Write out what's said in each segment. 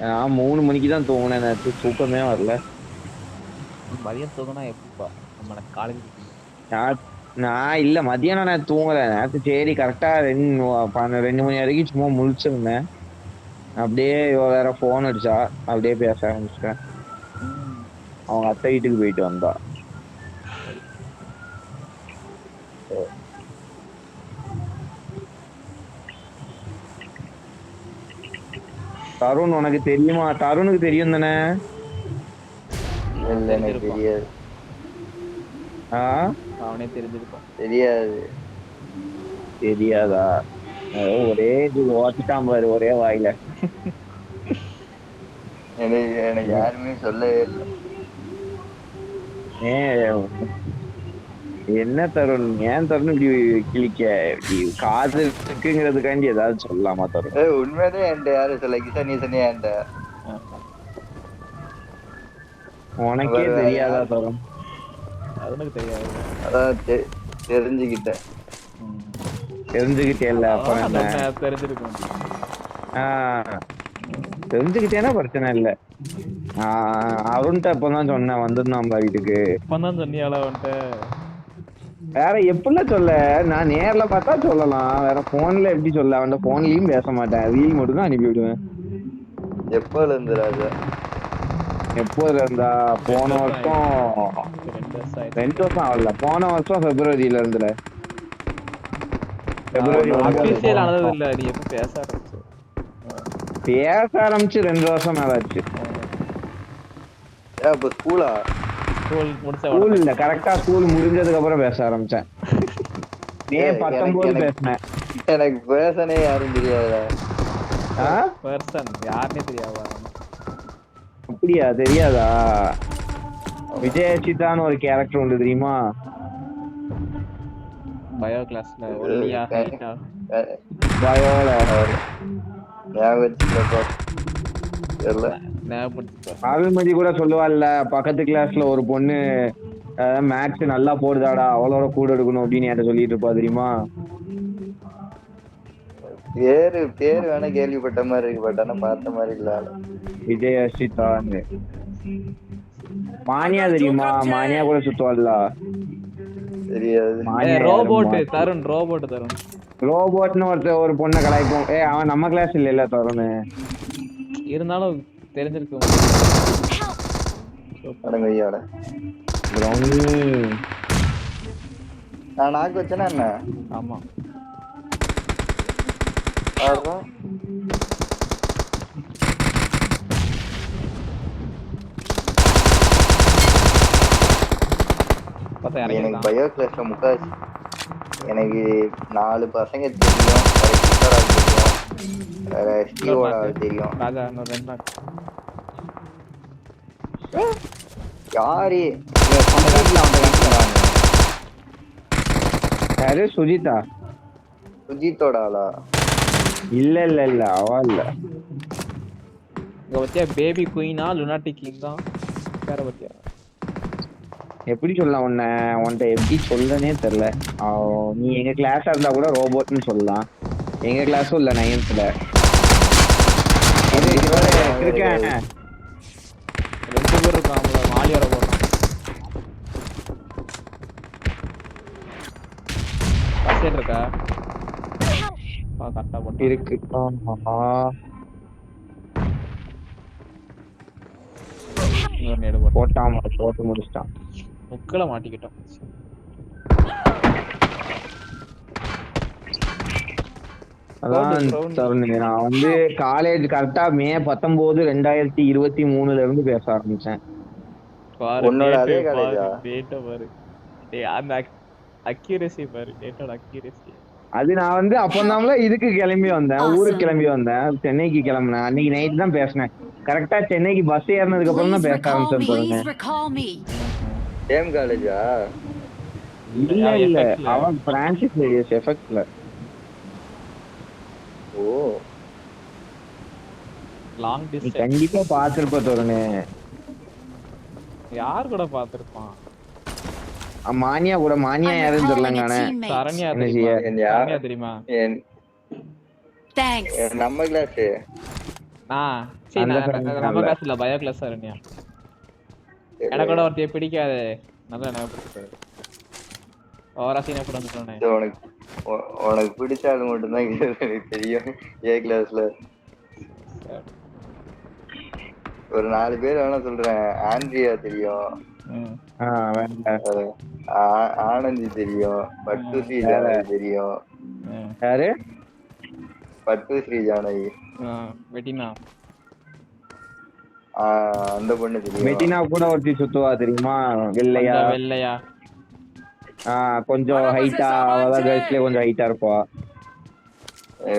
நான் 3 மணிக்கு தான் தூங்கினேன் நேற்று, தூக்கமே வரல. மதியம் தூங்கினா எப்படிப்பா நம்ம காலேஜ்? நான் நான் இல்ல மதியானம் நான் தூங்கல நேற்று. சரி கரெக்டா 2 மணி வரைக்கும் சும்மா முழிச்சிருந்தேன். அப்படியே இவ வேற போன் அடிச்சா, அப்படியே பேச ஆரம்பிச்சிட்டேன். அவங்க அத்தை வீட்டுக்கு போயிட்டு வந்தா. தருண் உனக்கு தெரியுமா? தருணுக்கு தெரியும் தானே? இல்ல எனக்கு தெரியாது. அவனே தெரிஞ்சிருப்பான். தெரியாது. தெரியாதா? ஒரே இது ஓட்டிட்டான் பாரு ஒரே வாயில. எனக்கு யாருமே சொல்லவே இல்லை. என்ன தருண், ஏன் தருண் இப்படி கிழிக்க? காது இருக்குங்கிறதுக்காண்டி ஏதாவது சொல்லலாமா தருண்? உண்மையிலே என்கிட்ட யாரும் சொல்ல, கிஷா நீ சொன்னியா என்கிட்ட? உனக்கே தெரியாதா தருண்? அவனுக்கு தெரியாது. அதான் தெரிஞ்சுக்கிட்டேன். தெரிஞ்சுக்கிட்டேல்ல அப்புறம் என்ன? தெரிஞ்சிருக்கும். தெரிஞ்சுக்கிட்டேன்னா பிரச்சனை இல்ல. அருண்கிட்ட அப்பதான் சொன்னேன் வந்திருந்தான் வீட்டுக்கு. இப்பதான் சொன்னியால அவன்கிட்ட? வேற எப்படிலாம் சொல்ல? நான் நேர்ல பார்த்தா சொல்லலாம், வேற போன்ல எப்படி சொல்ல? அவன் போன்லயும் பேச மாட்டேன், ரீல் மட்டும் தான் அனுப்பி விடுவேன். எப்போல இருந்து ராஜா? எப்போதுல இருந்தா? போன வருஷம் 2 வருஷம் ஆகல, போன வருஷம் பிப்ரவரியில இருந்துல. பிப்ரவரி ஆபீஷியல் ஆனது இல்ல. நீ எப்ப பேச ஆரம்பிச்சு 2 வருஷம் மேல ஆச்சு. அப்ப ஸ்கூலா? ஸ்கூல் இல்ல, கரெக்டா ஸ்கூல் முடிஞ்சதுக்கு அப்புறம் பேச ஆரம்பிச்சேன். மே 19 பேசினேன். எனக்கு பேசனே யாரும் தெரியாதா? யாருன்னே தெரியாதா? அப்படியா? தெரியாதா? விஜயசிதான்னு ஒரு கேரக்டர் உண்டு தெரியுமா? பயோ கிளாஸ்ல பயோல அருள்மதி கூட சொல்லுவாள்ல, பக்கத்து கிளாஸ்ல ஒரு பொண்ணு மேக்ஸ் நல்லா போடுதாடா, அவளோட கூட எடுக்கணும் அப்படின்னு என்கிட்ட சொல்லிட்டு இருப்பா தெரியுமா? பேரு வேணா கேள்விப்பட்ட மாதிரி இருக்கு, பட் ஆனா பார்த்த மாதிரி இல்ல. விஜயசிதான்னு. மானியா தெரியுமா? மானியா கூட சுத்துவாள்ல. தெரியாது. ரோபோட் தருண். ரோபோட் தருண். ரோபோட்னு ஒரு பொண்ணை கலாய்ப்போம். அவன் நம்ம கிளாஸ் இல்ல தருண். இருந்தாலும் தெரிஞ்சிருக்கும். நான் நாக்கு வச்சேனா என்ன? ஆமா. எனக்கு பயோ கிளாஸ்ல முக்காசி எனக்கு 4 பசங்க தெரியும், தெரியும். யாரு யாரு? சுஜிதா? சுஜித்தோட ஆளா? இல்ல இல்ல இல்ல, அவ இல்ல. பேபி குயினா லுனாட்டி கிங் தான். வேற பத்தியா எப்படி சொல்லலாம் உன்கிட்ட எப்படி சொல்லனே தெரியல. நீ எங்க கிளாஸா இருந்தா கூட ரோபோட்னு சொல்லலாம். எங்க கிளாஸும் இல்ல 9th இருக்கேன். 2 பேர் இருக்காங்களா? மாலியா ரோபோட் இருக்கா? கரெக்டா போட்டு இருக்கு. போட்டான், போட்டு முடிச்சிட்டான். முக்கல மாட்டிக்கிட்டோம். அதான் நான் வந்து காலேஜ் கரெக்டா மே 19 2023 இருந்து பேச ஆரம்பிச்சேன். அது நான் வந்து அப்பந்தாமல இதுக்கு கிளம்பி வந்தேன், ஊருக்கு கிளம்பி வந்தேன், சென்னைக்கு கிளம்பினேன். அன்னைக்கு நைட் தான் பேசினேன். கரெக்டா சென்னைக்கு பஸ் ஏறினதுக்கு அப்புறம் தான் பேச ஆரம்பிச்சேன் பாருங்க. சேம் காலேஜா? இல்ல இல்ல, அவன் பிரான்சிஸ் ரேடியஸ் எஃபெக்ட்ல. ஓ, லாங் டிஸ்டன்ஸ். கண்டிப்பா பாத்துருப்ப தோரணே. யார் கூட பாத்துருப்பான்? மானியா கூட. மானியா யாருன்னு தெரியலங்கானே. சரண்யா தெரியுமா? நம்ம கிளாஸ். சரி அந்த நான் friend நம்ம இல்ல. கிளாஸ் இல்ல பயோ கிளாஸ் சரண்யா. எனக்கு கூட ஒருத்தைய பிடிக்காது. நல்லா ஞாபகப்படுத்து. ஓவரா சீனா கூட வந்துட்டானே. உனக்கு பிடிச்ச ஆளு மட்டும்தான் எனக்கு தெரியும். ஏ கிளாஸ்ல ஒரு 4 பேர் வேணா சொல்றேன். ஆண்ட்ரியா தெரியும், ஆனந்தி தெரியும், பட்டுஸ்ரீ ஜானகி தெரியும். யாரு? பட்டுஸ்ரீ ஜானகி. வெட்டினா அந்த பொண்ணு தெரியும். மெட்டினா கூட ஒருத்தி சுத்துவா தெரியுமா? வெள்ளையா. வெள்ளையா கொஞ்சம் ஹைட்டா. அவதான் கேர்ள்ஸ்லயே கொஞ்சம் ஹைட்டா இருப்பா.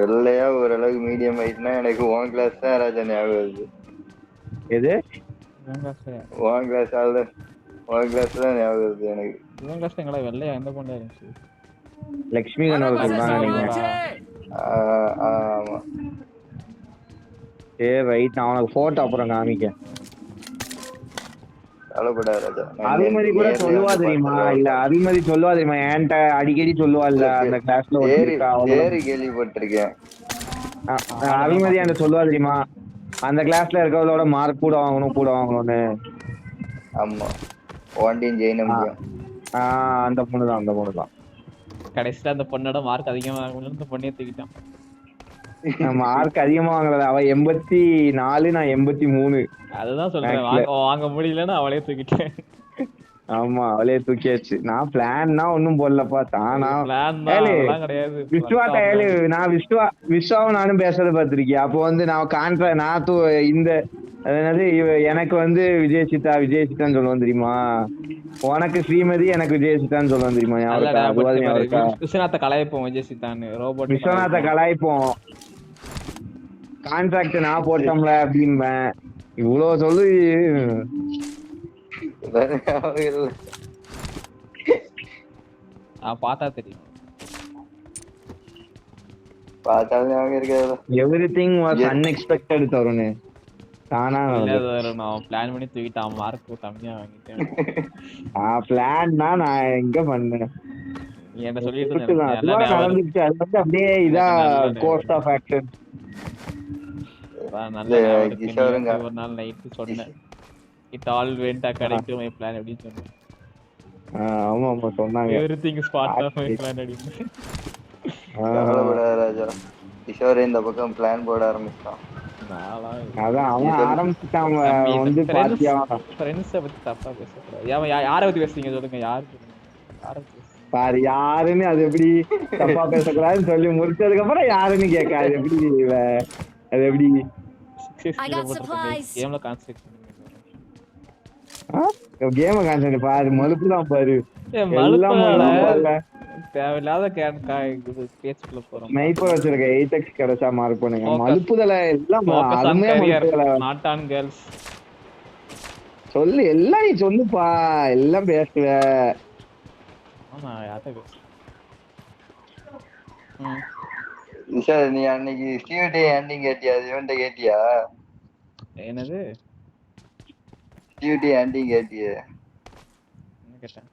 வெள்ளையா ஓரளவுக்கு மீடியம் ஹைட்னா எனக்கு உன் கிளாஸ் தான் ராஜா ஞாபகம் வருது. எது? உன் கிளாஸ் தான் ஞாபகம் வருது எனக்கு. உன் கிளாஸ் எங்களா வெள்ளையா எந்த பொண்ணு இருந்துச்சு? லட்சுமி கண்ணூர் தான் நினைக்கிறேன். ஆமா. சரி ரைட், நான் உனக்கு போட்டோ அப்புறம் காமிக்க. அருள்மதி கூட சொல்லுவா தெரியுமா? இல்ல அருள்மதி சொல்லுவா தெரியுமா? என்கிட்ட அடிக்கடி சொல்லுவா. இல்ல அந்த கிளாஸ்ல கேள்விப்பட்டிருக்கேன். அருள்மதி என்கிட்ட சொல்லுவா தெரியுமா? அந்த கிளாஸ்ல இருக்கவளோட மார்க் கூட வாங்கணும்னு. ஆமா, அந்த பொண்ணுதான். கடைசியில அந்த பொண்ணோட மார்க் அதிகமா அந்த பொண்ணே தூக்கிட்டான். மார்க் அதிகமா வாங்கல, அவ 84, நான் 83. அதுதான் சொல்றேன், வாங்க முடியலன்னு அவளே தூக்கிட்டேன். ஆமா, அவளே தூக்கியாச்சு. நான் பிளான்னா ஒன்னும் போடலப்பா, தானா கிடையாது. விஸ்வாட்ட நான் விஸ்வாவும் நானும் பேசுறத பாத்திருக்கியா? அப்போ வந்து நான் இந்த எனக்கு வந்து விஜயசித்தான்னு சொல்லுவோம் தெரியுமா? உனக்கு ஸ்ரீமதி, எனக்கு விஜயசித்தான்னு சொல்லுவோம் தெரியுமா? விஸ்வநாத்த கலாய்ப்போம், விஜயசித்தான்னு ரோபோட் விஸ்வநாத்த கலாய்ப்போம். கான்ட்ராக்ட் நான் போட்டோம்ல அப்படின்பேன். இவ்வளவு சொல்லு. பார்த்தா தெரியும். Everything was unexpected Tarun. தானா நான் பிளான் பண்ணி தூக்கிட்டான், மார்க் கம்மியா வாங்கிட்டேன். பிளான்னா நான் எங்க பண்ணேன்? என்ன சொல்லிட்டு நடந்துச்சு. அது வந்து அப்படியே இதா கோர்ஸ் ஆஃப் ஆக்ஷன். ஒரு நாள் நைட்டு சொன்னேன், it all went according to my plan அப்படின்னு சொன்னேன். ஆமா சொன்னாங்க, everything is part of my plan அப்படின்னு. ராஜா கிஷோர் இந்த பக்கம் பிளான் போட ஆரம்பிச்சான். அதான் அவன் ஆரம்பிச்சுட்டான். வந்து பாத்தியா, ஃப்ரெண்ட்ஸை பத்தி தப்பா பேசக்கூடாது. யாரை பத்தி பேசுறீங்க சொல்லுங்க? பாரு யாருன்னு, அது எப்படி தப்பா பேசக்கூடாதுன்னு சொல்லி முடிச்சதுக்கு அப்புறம் யாருன்னு கேட்காது. எப்படி அது எப்படி கேம கான்செப்ட் பாரு, மலுப்புதான் பாரு. தேவையில்லாத பேச்சுக்குள்ள போறோம். ஸ்னைப்பர் வச்சிருக்க 8x கிடைச்சா மார்க் பண்ணுங்க. மலுப்புதல எல்லாம் அருமையா மலுப்புதல. நாட் ஆன் கேர்ள்ஸ் சொல்லு, எல்லாம் நீ சொல்லுப்பா, எல்லாம் பேசுவ. ஆமா, யார்ட்ட பேசு. விஷால், நீ அன்னைக்கு ஸ்டீவ் ஆண்டிங் கேட்டியா? இவன்ட்ட கேட்டியா? என்னது ஸ்டீவ் ஆண்டிங் கேட்டியே? என்ன கேட்டேன்?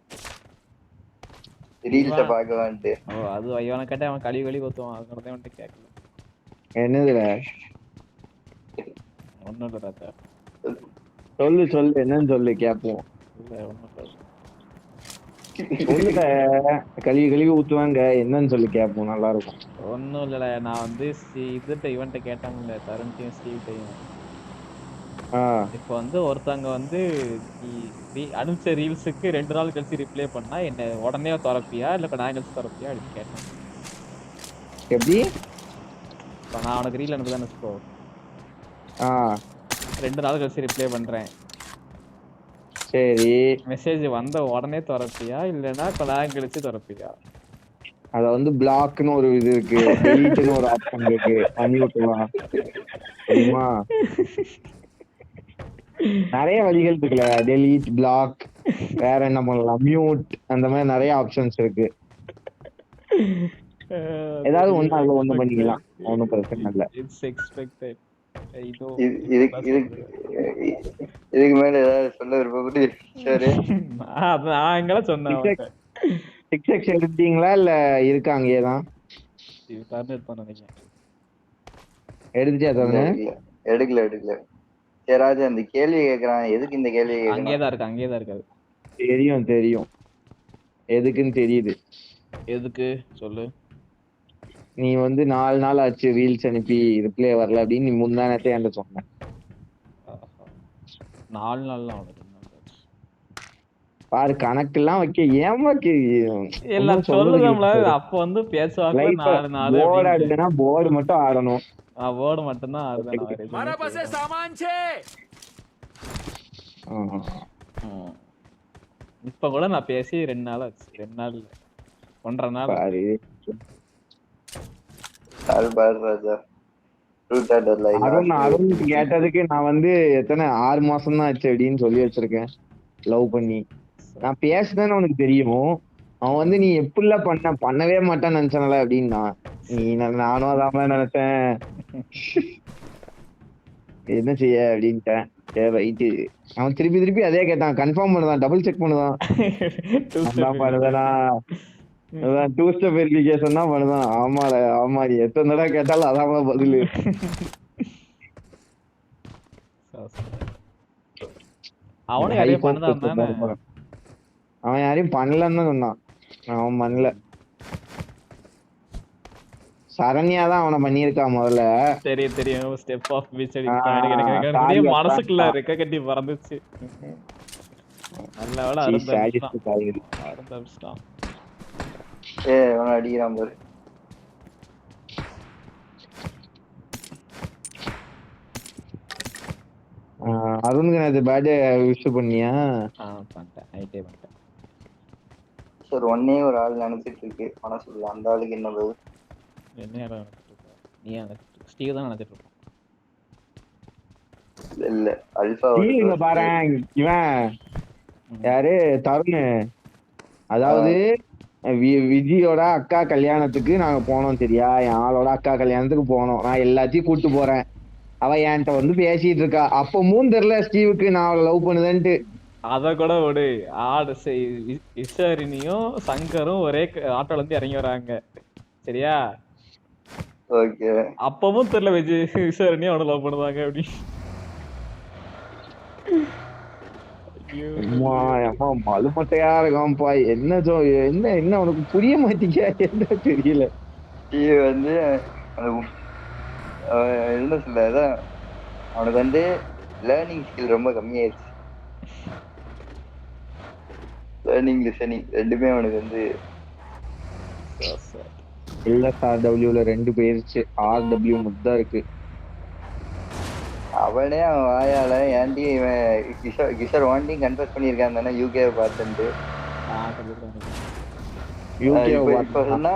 ரீல்ஸ பாக்கவான்ட்டு. அது ஐயவன கேட்டா அவன் கழுவி கொத்துவான். அதனால தான் அவன்கிட்ட கேட்கல. என்னதுல? ஒன்னும் இல்ல ராஜா. சொல்லு என்னன்னு சொல்லு கேப்போம். இல்ல ஒன்னும் இல்ல. சொல்லுங்க, கழுவி ஊத்துவாங்க, என்னன்னு சொல்லி கேப்போம், நல்லா இருக்கும். ஒன்னும் இல்ல, நான் வந்து இதுட்ட இவன்ட்ட கேட்டாங்கல்ல, தருண்டையும் ஸ்டீவ்டையும். இப்போ வந்து ஒருத்தவங்க வந்து அனுப்பிச்ச ரீல்ஸுக்கு 2 நாள் கழிச்சு ரிப்ளை பண்ணா என்ன உடனே திறப்பியா இல்ல நான் கழிச்சு திறப்பியா அப்படின்னு கேட்டேன். எப்படி? நான் உனக்கு ரீல் அனுப்புதானே வச்சுக்கோ, 2 நாள் கழிச்சு ரிப்ளை பண்றேன். சரி, மெசேஜ் வந்த உடனே திறப்பியா இல்லைன்னா நான் கழிச்சு திறப்பியா? அத வந்து பிளாக்னு ஒரு இது இருக்கு, டெலீட்னு ஒரு ஆப்ஷன் இருக்கு, பண்ணி விட்டுலாம். சரிமா? நிறைய வழிகள் இருக்குல்ல, டெலீட், பிளாக், வேற என்ன பண்ணலாம், மியூட், அந்த மாதிரி நிறைய ஆப்ஷன்ஸ் இருக்கு. ஏதாவது ஒண்ணு பண்ணிக்கலாம், ஒன்னும் பிரச்சனை இல்ல. இதுக்கு மேல ஏதாவது சொல்ல விருப்பப்பட்டு சரி நான் எங்கள சொன்னேன். 6x எடுத்தீங்களா இல்ல இருக்கா அங்கேயே தான்? இருப்பான்னு நினைக்கிறேன். எடுத்துட்டியா தருண்? எடுக்கல. சரி ராஜா இந்த கேள்வி கேக்குறான், எதுக்கு இந்த கேள்வி அங்கேதான் கேட்கணும்? இருக்காது. தெரியும் எதுக்குன்னு தெரியுது. எதுக்கு சொல்லு. நீ வந்து 4 நாள் ஆச்சு ரீல்ஸ் அனுப்பி ரிப்ளை வரல அப்படின்னு நீ முந்தானத்தே என்கிட்ட சொன்ன. 4 நாள்லாம் அவனுக்கு பாரு கணக்கெல்லாம் வைக்க ஏமாக்கு எல்லாம் சொல்லுதாம்ல. அப்ப வந்து பேசுவாங்க 4 நாள் போர்டு ஆடுதுன்னா போர்டு மட்டும் ஆடணும். போர்டு மட்டும்தான் ஆடுதான். இப்ப கூட நான் பேசி 2 நாள் ஆச்சு. 2 நாள் இல்ல 1.5 நாள். பாரு ராஜா அருண் கேட்டதுக்கு நான் வந்து எத்தனை 6 மாசம் தான் ஆச்சு அப்படின்னு சொல்லி வச்சிருக்கேன் லவ் பண்ணி. நான் பேசுனேன்னு உனக்கு தெரியும். அவன் வந்து நீ எப்படிலாம் பண்ணவே மாட்டான்னு நினைச்சனால அப்படின்னா நீ நானும் அதான் நினைச்சேன் என்ன செய்ய அப்படின்ட்டேன். சரி ரைட்டு. அவன் திருப்பி அதே கேட்டான், கன்ஃபார்ம் பண்ணுதான், டபுள் செக் பண்ணுதான். பண்ணுதானா டூ ஸ்டெப் வெரிஃபிகேஷன் தான் பண்ணுதான். ஆமா நீ எத்தனை தடவை கேட்டாலும் அதான் பதில். அவன் யாரையும் பண்ணலன்னு தான் சொன்னான். அவன் பண்ணல. சரண்யா தான் அவனை பண்ணியிருக்கா முதல்ல. தெரியும் ஸ்டெப் ஆஃப் பீச் மனசுக்குள்ள ரெக்க கட்டி பறந்துச்சு. நல்ல வேளை அருந்தாபிச்சிட்டான். அடிக்கிறான் பாரு. அருணுக்கு நேத்து பர்த்டே விஷ் பண்ணியா? பண்ணிட்டேன். சார் ஒன்னே ஒரு ஆள் நினைச்சிட்டு இருக்கு மனசுல, அந்த ஆளுக்கு என்ன பதில்? என்ன நீ ஸ்டீவ் தான் நினைச்சிட்டு இருப்பான். இல்ல அல்பா பாரு இவன் யாரு தருண். அதாவது விஜயோட அக்கா கல்யாணத்துக்கு நாங்க போனோம் சரியா. என் ஆளோட அக்கா கல்யாணத்துக்கு போனோம். நான் எல்லாத்தையும் கூட்டு போறேன். அவ என்கிட்ட வந்து பேசிட்டு இருக்கா. அப்பமும் தெரியல ஸ்டீவுக்கு நான் அவளை லவ் பண்ணுதேன்ட்டு. அத கூட ஒரு இஷாரினியும் சங்கரும் ஒரே ஆட்டோல இருந்து இறங்கி வராங்க சரியா. ஓகே அப்பவும் தெரியல இஷாரினியும் அவனை லவ் பண்ணுவாங்க அப்படி. மலுமட்டையா இருக்கான்ப்பா. என்ன உனக்கு புரிய மாட்டீங்க என்ன தெரியல. வந்து என்ன சொல்ல, அவனுக்கு வந்து லேர்னிங் ஸ்கில் ரொம்ப கம்மியாயிருச்சு. லேர்னிங் லிசனிங் ரெண்டுமே அவனுக்கு வந்து LSRWல 2 போயிருச்சு. RW மட்டும் இருக்கு. அவனே அவன் வாயால ஏன்டி இவன் கிஷோர் வாண்டிங் கன்ஃபஸ் பண்ணியிருக்கான் தானே யூகேவை பார்த்துட்டு. இப்ப சொன்னா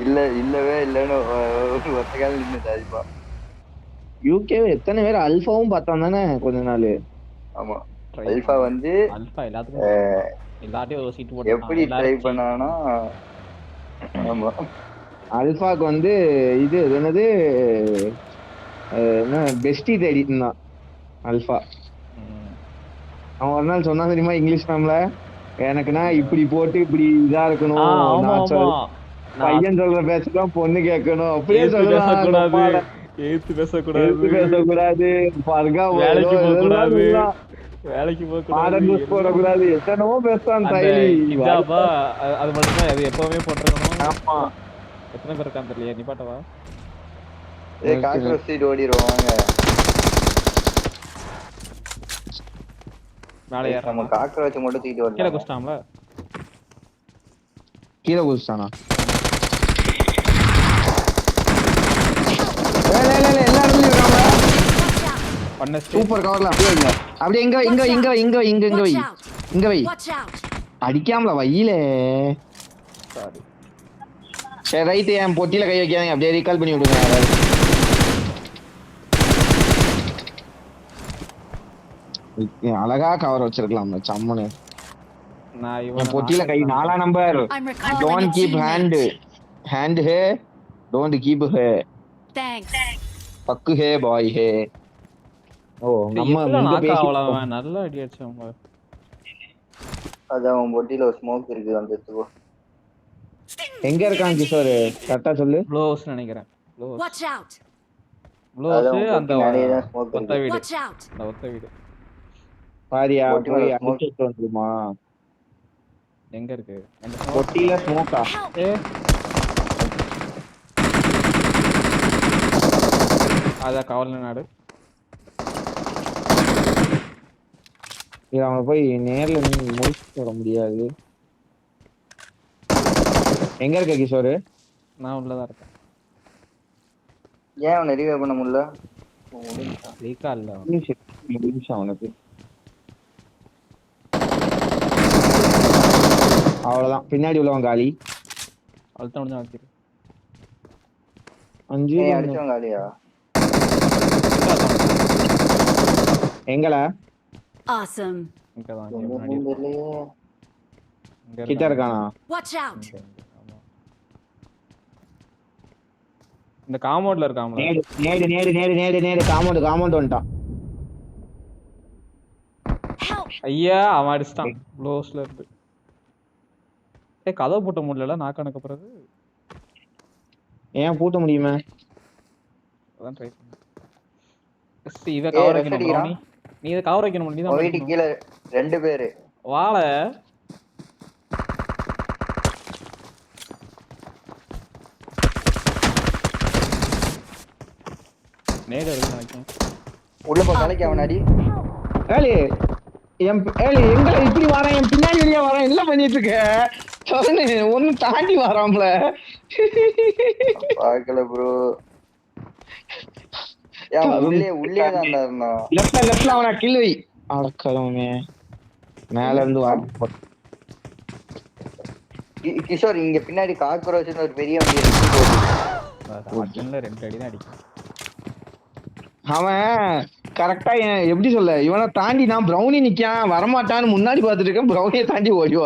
இல்லவே இல்லன்னு ஒத்த காலம் நின்று சாதிப்பா. யூகேவை எத்தனை பேர் அல்பாவும் பார்த்தான் தானே கொஞ்ச நாள். ஆமா அல்பா வந்து எப்படி ட்ரை பண்ணானா. ஆமா அல்பாக்கு வந்து இது என்னது என்ன பெஸ்டி தேடிட்டு இருந்தான் அல்பா. அவன் ஒரு நாள் சொன்னா தெரியுமா இங்கிலீஷ் மேம்ல, எனக்குன்னா இப்படி போட்டு இப்படி இதா இருக்கணும், பையன் சொல்ற பேசலாம் பொண்ணு கேட்கணும், அப்படியே சொல்லக்கூடாது, பேசக்கூடாது, வேலைக்கு போடக்கூடாது, எத்தனவோ பேசுறான் தைலி. அது மட்டும்தான் அது எப்பவுமே போட்டுருக்கணும். ஆமா எத்தனை பேர் இருக்கான்னு தெரியல. நீ பாட்டவா ஓடிடுவாங்க. மேலே ஏறாம காக்ரோச் மட்டும் தூக்கிட்டு வரணும். கீழே குஸ்டாம்ல, கீழே குஸ்டானா எல்லாரும் இருக்காங்க. பண்ண சூப்பர் கவர்ல அப்படியே இல்ல, அப்படியே இங்க வை அடிக்காமல வையிலே. சாரி சரி ரைட். என் பொட்டியில கை வைக்காதீங்க, அப்படியே ரீகால் பண்ணி விடுங்க யாராவது. அழகா கவர் வச்சிருக்கலாம் சம்மனு. என் பொட்டியில கை 4ஆம் number. Don't keep hand hey, don't keep hey, பக்கு ஹே பாய் ஹே. ஓ நம்ம நல்ல ஐடியா அடிச்சவங்க. அது அவன் பொட்டியில ஒரு ஸ்மோக் இருக்கு, அந்த எடுத்துக்கோ. எங்க இருக்கான் கிஷோர் கரெக்டா சொல்லு. க்ளோஸ் நினைக்கிறேன். க்ளோஸ் அந்த நிறைய தான் ஸ்மோக் ஒத்த இருக்கு. வீடு Watch out! அந்த ஒத்த வீடு பாரியா ஒட்டி போய் மேல smoke. அடிச்சுட்டு வந்துருமா? எங்க இருக்கு அந்த பொட்டியில ஸ்மோக்கா? Help! ஏ அத கவர்ல நாடு இது அவங்க போய் நேர்ல நின்னு முடிச்சுட்டு வர முடியாது. எங்க இருக்க கிஷோரு? நான் உள்ளதா இருக்கேன். ஏன் அவனை ரிவைவ் பண்ண முடியல? ரீகா இல்ல நிமிஷம் அவனுக்கு. அவ்வளவுதான், பின்னாடி உள்ளவன் காலி. அழுத்த முடிஞ்சா அழுத்திரு. 5 அடிச்சவங்க ஆலியா? எங்கள Awesome! இங்கதான் எங்க முன்னாடி இருக்குன்னு தெரியலையே. இங்க கிட்ட இருக்கானா? Watch out! ஆமா. இந்த காம்பவுண்ட்ல இருக்காமல. நேடு நேடு நேடு நேடு நேடு நேடு காம்பவுண்ட் வந்துட்டான். Help! ஐயா அவன் அடிச்சிட்டான் க்ளோஸ்ல இருந்து. கதவு போட்ட முடியல நான் கணக்கு பிறகு ஏன் பூட்ட முடியுமே? அதான் ட்ரை பண்ணேன். இவ கவர் வைக்கணும் அடிக்கிறான். ப்ரௌனி. நீ இத கவர் வைக்கணும் நீ உன் தான் வீட்டுக்கு கீழே 2 பேரு. வாழ நேரா இருக்கு நினைக்கிறேன். உள்ள போ கலைக்கு அவன் அடி. ஏலி ஏலி எங்க இப்படி வரான், என் பின்னாடி வெளியே வரான், என்ன பண்ணிட்டு இருக்க? ஒண்ணு தாண்டி வரான்ல. பாக்கல ப்ரோ. உள்ளே தான் இருந்தான். லெஃப்ட்ல அவன கில் வை. அடக்கறவனே மேல இருந்து வா. கிஷோர் இங்க பின்னாடி காக்ரோச்னு ஒரு பெரிய வண்டி இருக்கு. அட்டன்ல 2 அடி தான் அடிக்கும். அவன் கரெக்டா எப்படி சொல்ல, இவனை தாண்டி நான் ப்ரௌனி நிக்கான் வரமாட்டான்னு முன்னாடி பாத்துட்டு இருக்கேன், ப்ரௌனியை தாண்டி ஓடி வரான்.